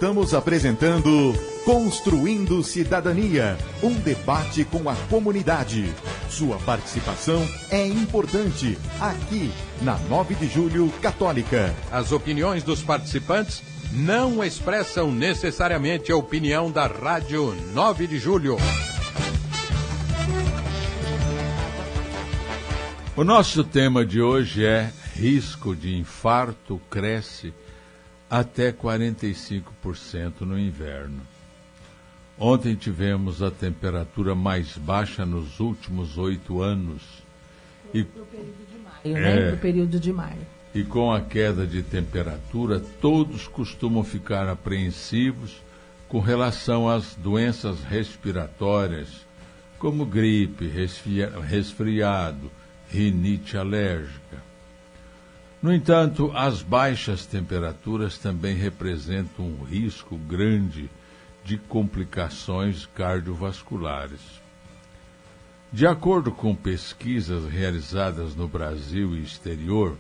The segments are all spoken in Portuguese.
Estamos apresentando Construindo Cidadania, um debate com a comunidade. Sua participação é importante aqui na 9 de Julho Católica. As opiniões dos participantes não expressam necessariamente a opinião da Rádio 9 de Julho. O nosso tema de hoje é risco de infarto cresce até 45% no inverno. Ontem tivemos a temperatura mais baixa nos últimos 8 anos. Pro período de maio, né? Pro período de maio. E com a queda de temperatura, todos costumam ficar apreensivos com relação às doenças respiratórias, como gripe, resfriado, rinite alérgica. No entanto, as baixas temperaturas também representam um risco grande de complicações cardiovasculares. De acordo com pesquisas realizadas no Brasil e exterior,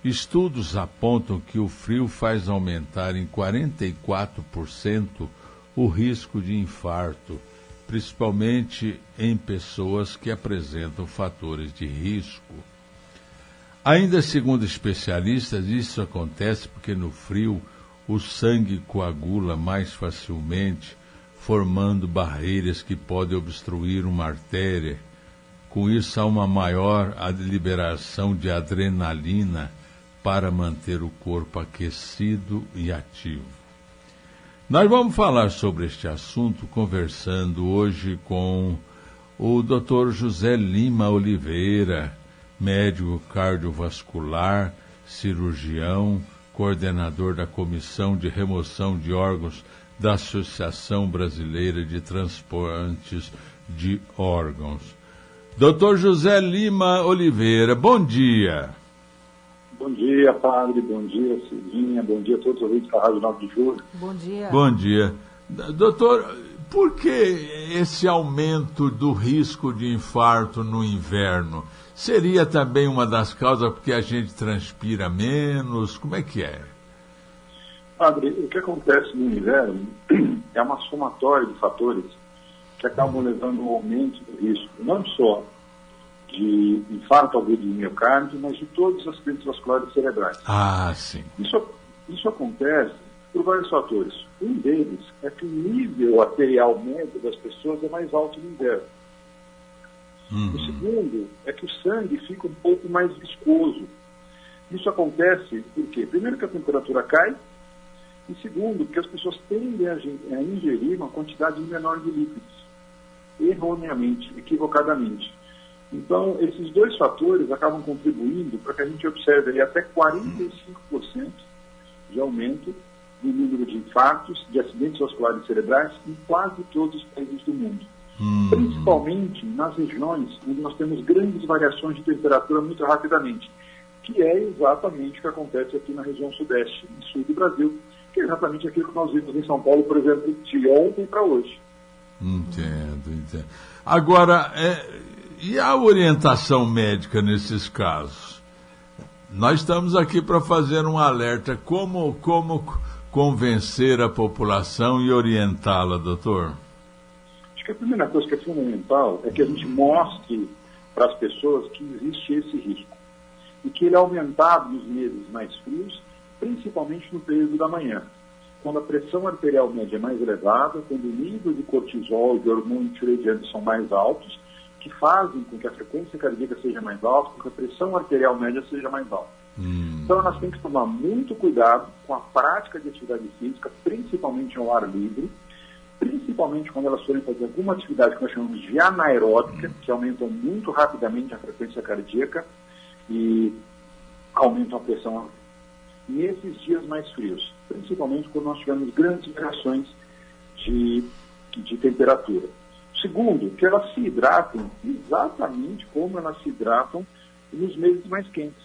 estudos apontam que o frio faz aumentar em 44% o risco de infarto, principalmente em pessoas que apresentam fatores de risco. Ainda segundo especialistas, isso acontece porque no frio o sangue coagula mais facilmente, formando barreiras que podem obstruir uma artéria. Com isso, há uma maior liberação de adrenalina para manter o corpo aquecido e ativo. Nós vamos falar sobre este assunto conversando hoje com o Dr. José Lima Oliveira, médico cardiovascular, cirurgião, coordenador da Comissão de Remoção de Órgãos da Associação Brasileira de Transplantes de Órgãos. Dr. José Lima Oliveira, bom dia. Bom dia, padre, bom dia, Cidinha, bom dia a todos os ouvintes da Rádio 9 de Julho. Bom dia. Bom dia. Doutor, por que esse aumento do risco de infarto no inverno? Seria também uma das causas porque a gente transpira menos? Como é que é? Padre, o que acontece no inverno é uma somatória de fatores que acabam levando ao aumento do risco, não só de infarto agudo do miocárdio, mas de todos os acidentes vasculares cerebrais. Ah, sim. Isso acontece por vários fatores. Um deles é que o nível arterial médio das pessoas é mais alto no inverno. O segundo é que o sangue fica um pouco mais viscoso. Isso acontece por quê? Primeiro, que a temperatura cai, e segundo, que as pessoas tendem a ingerir uma quantidade menor de líquidos, erroneamente, equivocadamente. Então, esses dois fatores acabam contribuindo para que a gente observe aí até 45% de aumento do número de infartos, de acidentes vasculares cerebrais em quase todos os países do mundo. Principalmente nas regiões onde nós temos grandes variações de temperatura muito rapidamente, que é exatamente o que acontece aqui na região sudeste e sul do Brasil, que é exatamente aquilo que nós vimos em São Paulo, por exemplo, de ontem para hoje. Entendo. Agora, e a orientação médica nesses casos? Nós estamos aqui para fazer um alerta. Como convencer a população e orientá-la, doutor? Acho que a primeira coisa que é fundamental é que a gente mostre para as pessoas que existe esse risco e que ele é aumentado nos meses mais frios, principalmente no período da manhã, quando a pressão arterial média é mais elevada, quando o nível de cortisol e de hormônio tireoidiano são mais altos, que fazem com que a frequência cardíaca seja mais alta, com que a pressão arterial média seja mais alta. Então, nós temos que tomar muito cuidado com a prática de atividade física, principalmente ao ar livre, principalmente quando elas forem fazer alguma atividade que nós chamamos de anaeróbica, que aumentam muito rapidamente a frequência cardíaca e aumentam a pressão nesses dias mais frios, principalmente quando nós tivermos grandes variações de temperatura. Segundo, que elas se hidratem exatamente como elas se hidratam nos meses mais quentes,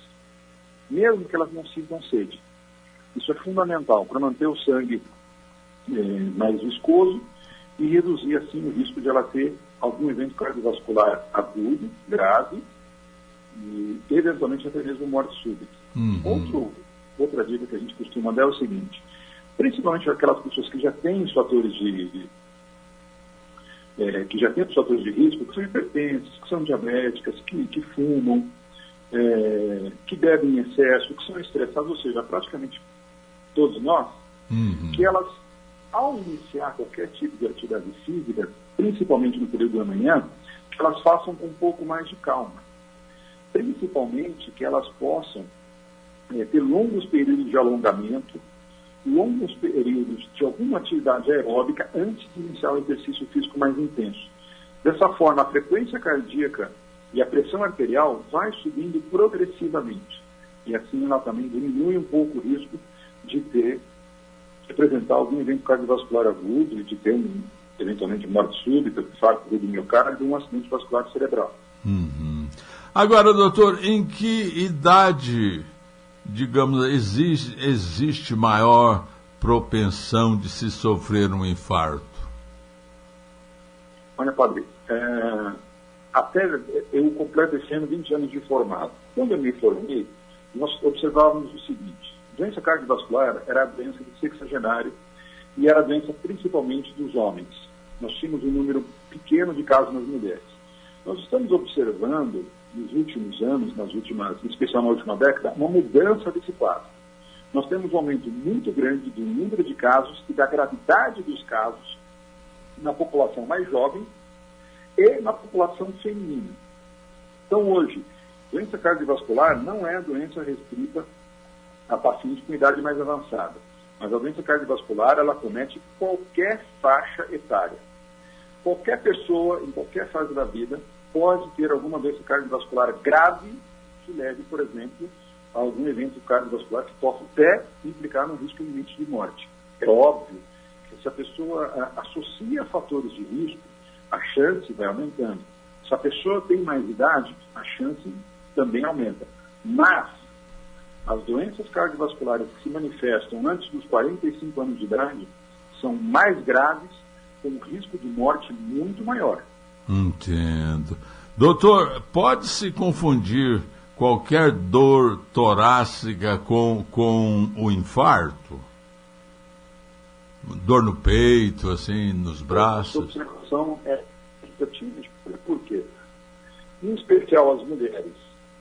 mesmo que elas não sintam sede. Isso é fundamental para manter o sangue mais viscoso e reduzir assim o risco de ela ter algum evento cardiovascular agudo, grave e eventualmente até mesmo morte súbita. Outra dica que a gente costuma dar é o seguinte: principalmente aquelas pessoas que já têm os fatores de risco, que são hipertensas, que são diabéticas, que fumam, que bebem em excesso, que são estressadas, ou seja, praticamente todos nós, que elas, ao iniciar qualquer tipo de atividade física, principalmente no período da manhã, que elas façam com um pouco mais de calma. Principalmente que elas possam ter longos períodos de alongamento, longos períodos de alguma atividade aeróbica antes de iniciar o exercício físico mais intenso. Dessa forma, a frequência cardíaca e a pressão arterial vai subindo progressivamente. E assim ela também diminui um pouco o risco de apresentar algum evento cardiovascular agudo e de ter, eventualmente, morte súbita, infarto do miocárdio e um acidente vascular cerebral. Agora, doutor, em que idade, digamos, existe maior propensão de se sofrer um infarto? Olha, padre, até eu completo esse ano 20 anos de formado. Quando eu me formei, nós observávamos o seguinte: doença cardiovascular era a doença do sexagenário e era a doença principalmente dos homens. Nós tínhamos um número pequeno de casos nas mulheres. Nós estamos observando, nos últimos anos, especialmente na última década, uma mudança desse quadro. Nós temos um aumento muito grande do número de casos e da gravidade dos casos na população mais jovem e na população feminina. Então, hoje, doença cardiovascular não é doença restrita a pacientes com idade mais avançada, mas a doença cardiovascular, ela comete qualquer faixa etária. Qualquer pessoa, em qualquer fase da vida, pode ter alguma doença cardiovascular grave que leve, por exemplo, a algum evento cardiovascular que possa até implicar num risco iminente de morte. É óbvio que se a pessoa associa fatores de risco, a chance vai aumentando. Se a pessoa tem mais idade, a chance também aumenta. Mas as doenças cardiovasculares que se manifestam antes dos 45 anos de idade são mais graves, com um risco de morte muito maior. Entendo. Doutor, pode-se confundir qualquer dor torácica com o infarto? Dor no peito, assim, nos braços? A observação é pertinente. Por quê? Em especial as mulheres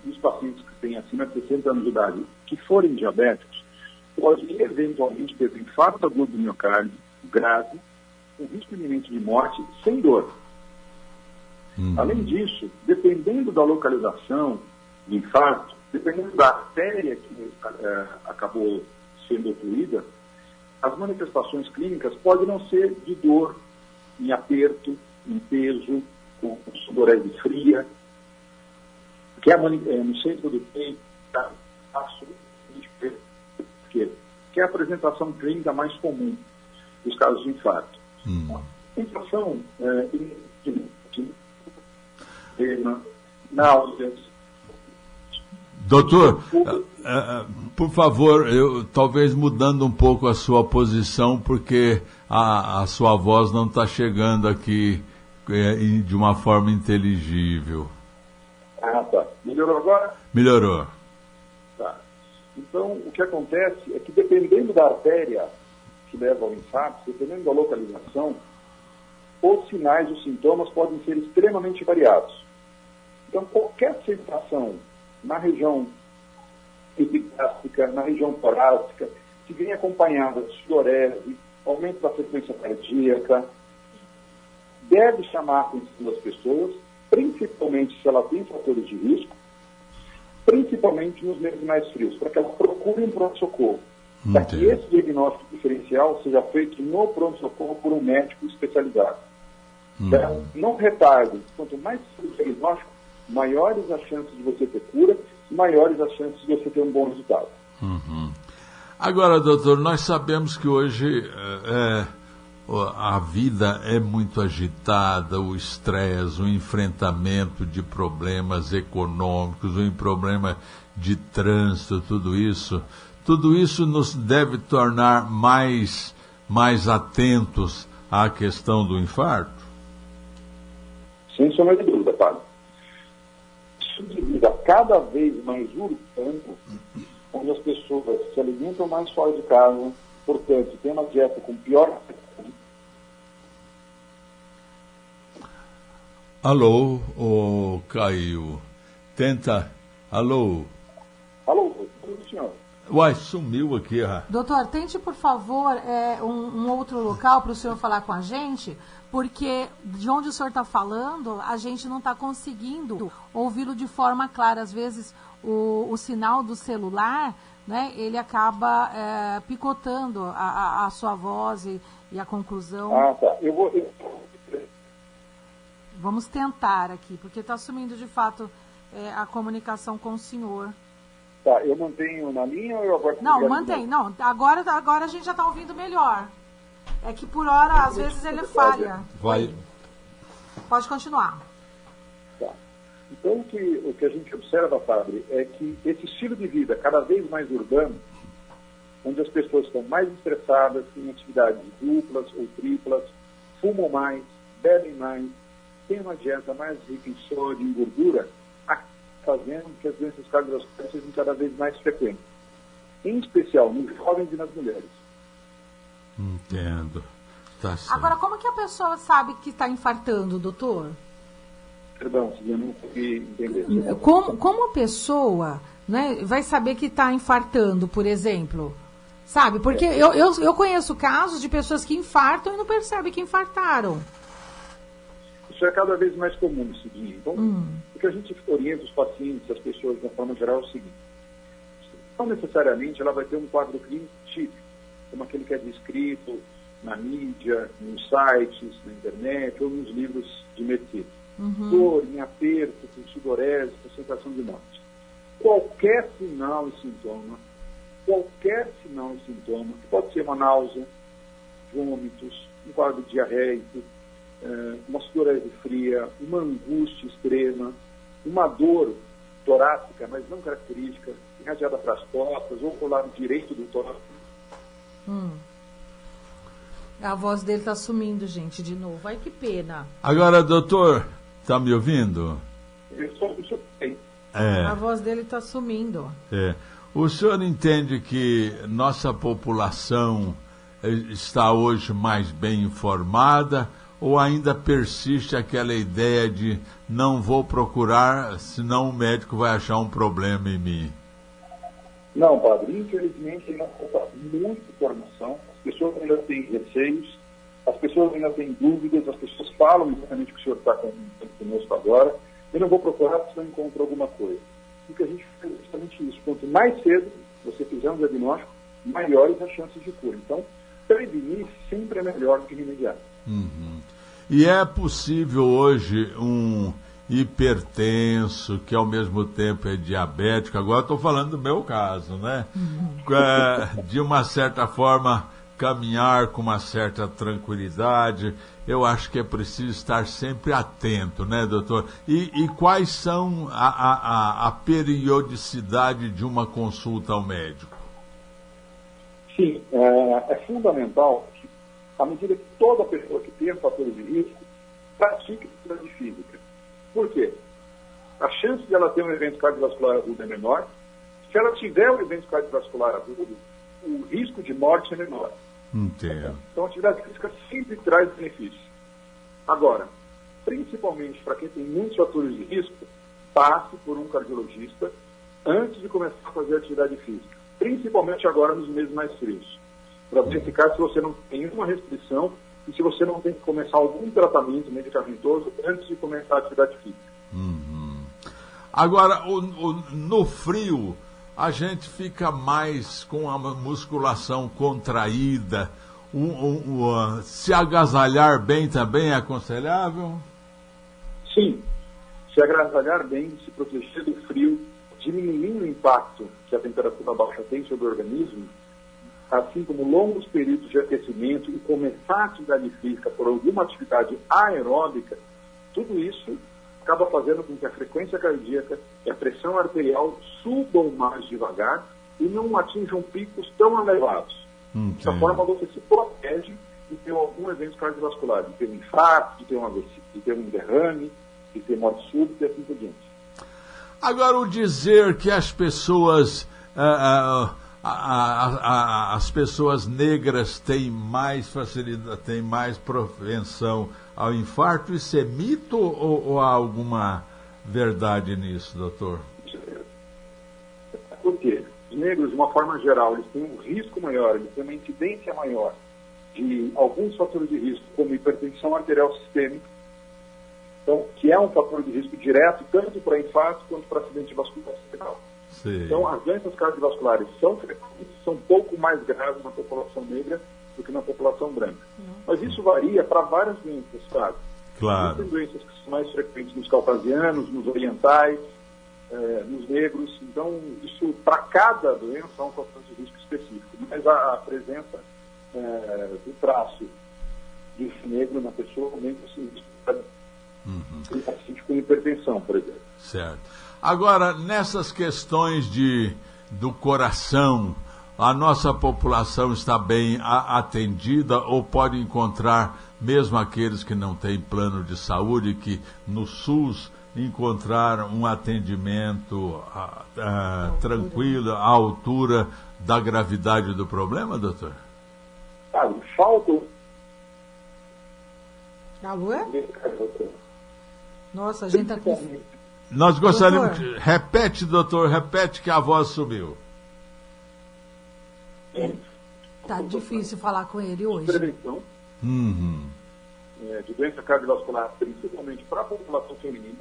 e os pacientes que têm acima de 60 anos de idade, que forem diabéticos, podem eventualmente ter um infarto agudo do miocárdio grave, com risco iminente de morte, sem dor. Além disso, dependendo da localização do infarto, dependendo da artéria que acabou sendo ocluída, as manifestações clínicas podem não ser de dor, em aperto, em peso, com sudorese fria, que é no centro do peito, que é a apresentação clínica mais comum dos casos de infarto. A inflação náuseas. Doutor, por favor, talvez mudando um pouco a sua posição, porque a sua voz não está chegando aqui de uma forma inteligível. Tá. Melhorou agora? Melhorou. Tá. Então, o que acontece é que, dependendo da artéria que leva ao infarto, dependendo da localização, os sinais, os sintomas podem ser extremamente variados. Então, qualquer sensação na região epigástrica, na região torácica, que vem acompanhada de sudorese, aumento da frequência cardíaca, deve chamar a atenção das pessoas, principalmente se ela tem fatores de risco, principalmente nos meses mais frios, para que elas procurem um pronto-socorro. Para que esse diagnóstico diferencial seja feito no pronto-socorro por um médico especializado. Então, não retarde. Quanto mais cedo o diagnóstico, maiores as chances de você ter cura, maiores as chances de você ter um bom resultado. Agora, doutor, nós sabemos que hoje a vida é muito agitada, o estresse, o enfrentamento de problemas econômicos, o problema de trânsito, tudo isso nos deve tornar mais atentos à questão do infarto? Sem sombra de dúvida, padre. Isso devido a cada vez mais urbano, onde as pessoas se alimentam mais fora de casa, portanto, tem uma dieta com pior... Alô, Caio. Tenta... Alô, senhor. Uai, sumiu aqui, Doutor, tente, por favor, um outro local para o senhor falar com a gente, porque de onde o senhor está falando, a gente não está conseguindo ouvi-lo de forma clara. Às vezes, o sinal do celular, né, ele acaba picotando a sua voz e a conclusão. Ah, tá. Vamos tentar aqui, porque está sumindo, de fato, a comunicação com o senhor. Tá, eu mantenho na linha ou eu agora... Não, mantém. Não, agora a gente já está ouvindo melhor. É que por hora, às vezes, ele falha. Vai. Pode continuar. Tá. Então, o que a gente observa, padre, é que esse estilo de vida cada vez mais urbano, onde as pessoas estão mais estressadas, têm atividades duplas ou triplas, fumam mais, bebem mais, têm uma dieta mais rica em sódio e em gordura, fazendo que as doenças cardiovasculares sejam cada vez mais frequentes, em especial nos jovens e nas mulheres. Entendo. Tá certo. Agora, como que a pessoa sabe que está infartando, doutor? Perdão, eu não consegui entender. Como a pessoa, né, vai saber que está infartando, por exemplo? Sabe? Porque eu conheço casos de pessoas que infartam e não percebem que infartaram. Isso é cada vez mais comum, Cidinha. Então, o que a gente orienta os pacientes, as pessoas, de uma forma geral, é o seguinte. Não necessariamente ela vai ter um quadro clínico típico, como aquele que é descrito na mídia, nos sites, na internet ou nos livros de medicina. Dor, em aperto, com sudorese, com sensação de morte. Qualquer sinal e sintoma, que pode ser uma náusea, vômitos, um quadro diarreico, uma sudorese fria, uma angústia extrema, uma dor torácica, mas não característica, irradiada para as costas ou para o lado direito do tórax. A voz dele está sumindo, gente, de novo. Ai, que pena. Agora, doutor, está me ouvindo? Eu sou bem. A voz dele está sumindo. O senhor entende que nossa população está hoje mais bem informada ou ainda persiste aquela ideia de não vou procurar, senão o médico vai achar um problema em mim? Não, padre, infelizmente ainda falta muita informação, as pessoas ainda têm receios, as pessoas ainda têm dúvidas, as pessoas falam exatamente o que o senhor está conosco agora, eu não vou procurar se eu encontro alguma coisa. O que a gente faz é justamente isso, quanto mais cedo você fizer um diagnóstico, maiores as chances de cura. Então, prevenir sempre é melhor do que remediar. E é possível hoje um hipertenso, que ao mesmo tempo é diabético, agora estou falando do meu caso, né? De uma certa forma, caminhar com uma certa tranquilidade. Eu acho que é preciso estar sempre atento, né, doutor? E quais são a periodicidade de uma consulta ao médico? Sim, é fundamental que, à medida que toda pessoa que tem fatores de risco pratique atividade física. Por quê? A chance de ela ter um evento cardiovascular agudo é menor. Se ela tiver um evento cardiovascular agudo, o risco de morte é menor. Entendo. Então, a atividade física sempre traz benefícios. Agora, principalmente para quem tem muitos fatores de risco, passe por um cardiologista antes de começar a fazer atividade física. Principalmente agora nos meses mais frios. Para verificar se você não tem nenhuma restrição e se você não tem que começar algum tratamento medicamentoso antes de começar a atividade física. Agora, no frio, a gente fica mais com a musculação contraída. Se agasalhar bem também é aconselhável? Sim. Se agasalhar bem, se proteger do frio, diminuindo o impacto que a temperatura baixa tem sobre o organismo, assim como longos períodos de aquecimento e começar a atividade física por alguma atividade aeróbica, tudo isso acaba fazendo com que a frequência cardíaca e a pressão arterial subam mais devagar e não atinjam picos tão elevados. Dessa forma, você se protege de ter algum evento cardiovascular, de ter um infarto, de ter um derrame, de ter morte súbita e assim por diante. Agora, o dizer que as pessoas as pessoas negras têm mais facilidade, têm mais propensão ao infarto. Isso é mito ou há alguma verdade nisso, doutor? Por quê? Os negros, de uma forma geral, eles têm um risco maior, eles têm uma incidência maior de alguns fatores de risco, como hipertensão arterial sistêmica, então, que é um fator de risco direto tanto para infarto quanto para acidente vascular cerebral. Sim. Então, as doenças cardiovasculares são frequentes, são um pouco mais graves na população negra do que na população branca. Mas isso varia para várias doenças, sabe? Claro. Existem doenças que são mais frequentes nos caucasianos, nos orientais, nos negros. Então, isso, para cada doença, é um fator de risco específico. Mas a presença do traço de negro na pessoa aumenta esse risco. Um paciente com hipertensão, por exemplo. Certo. Agora, nessas questões do coração, a nossa população está bem atendida ou pode encontrar, mesmo aqueles que não têm plano de saúde, que no SUS encontrar um atendimento tranquilo, à altura da gravidade do problema, doutor? Falta... Alô? Nossa, a gente está com... Nós gostaríamos... Repete, doutor, repete que a voz sumiu. Tá difícil falar com ele hoje. Prevenção de doença cardiovascular, principalmente para a população feminina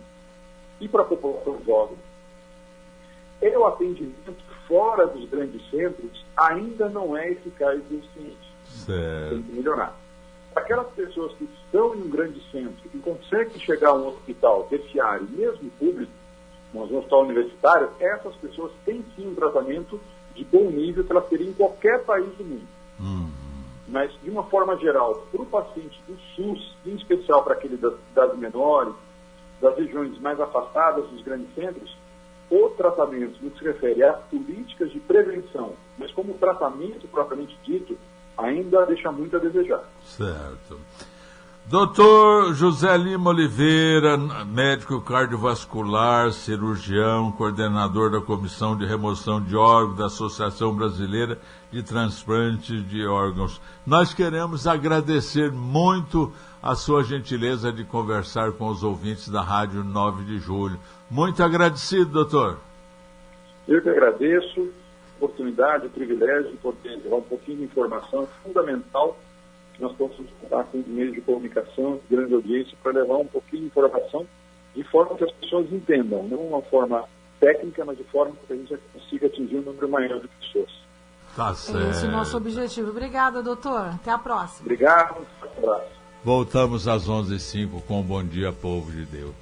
e para a população jovem. E o atendimento fora dos grandes centros ainda não é eficaz e eficiente. Certo. Tem que melhorar. Aquelas pessoas que estão em um grande centro e conseguem chegar a um hospital terciário, mesmo público, um hospital universitário, essas pessoas têm sim um tratamento de bom nível que elas teriam em qualquer país do mundo. Mas, de uma forma geral, para o paciente do SUS, em especial para aquele das cidades menores, das regiões mais afastadas dos grandes centros, o tratamento, no que se refere às políticas de prevenção, mas como tratamento propriamente dito, ainda deixa muito a desejar. Certo. Doutor José Lima Oliveira, médico cardiovascular, cirurgião, coordenador da Comissão de Remoção de Órgãos da Associação Brasileira de Transplantes de Órgãos. Nós queremos agradecer muito a sua gentileza de conversar com os ouvintes da Rádio 9 de Julho. Muito agradecido, doutor. Eu que agradeço a oportunidade, o privilégio de poder levar um pouquinho de informação. É fundamental que nós possamos contar com meios de comunicação, de grande audiência, para levar um pouquinho de informação de forma que as pessoas entendam, não uma forma técnica, mas de forma que a gente consiga atingir um número maior de pessoas. Tá certo. É esse o nosso objetivo. Obrigada, doutor. Até a próxima. Obrigado. Um abraço. Voltamos às 11h05 com o Bom Dia, Povo de Deus.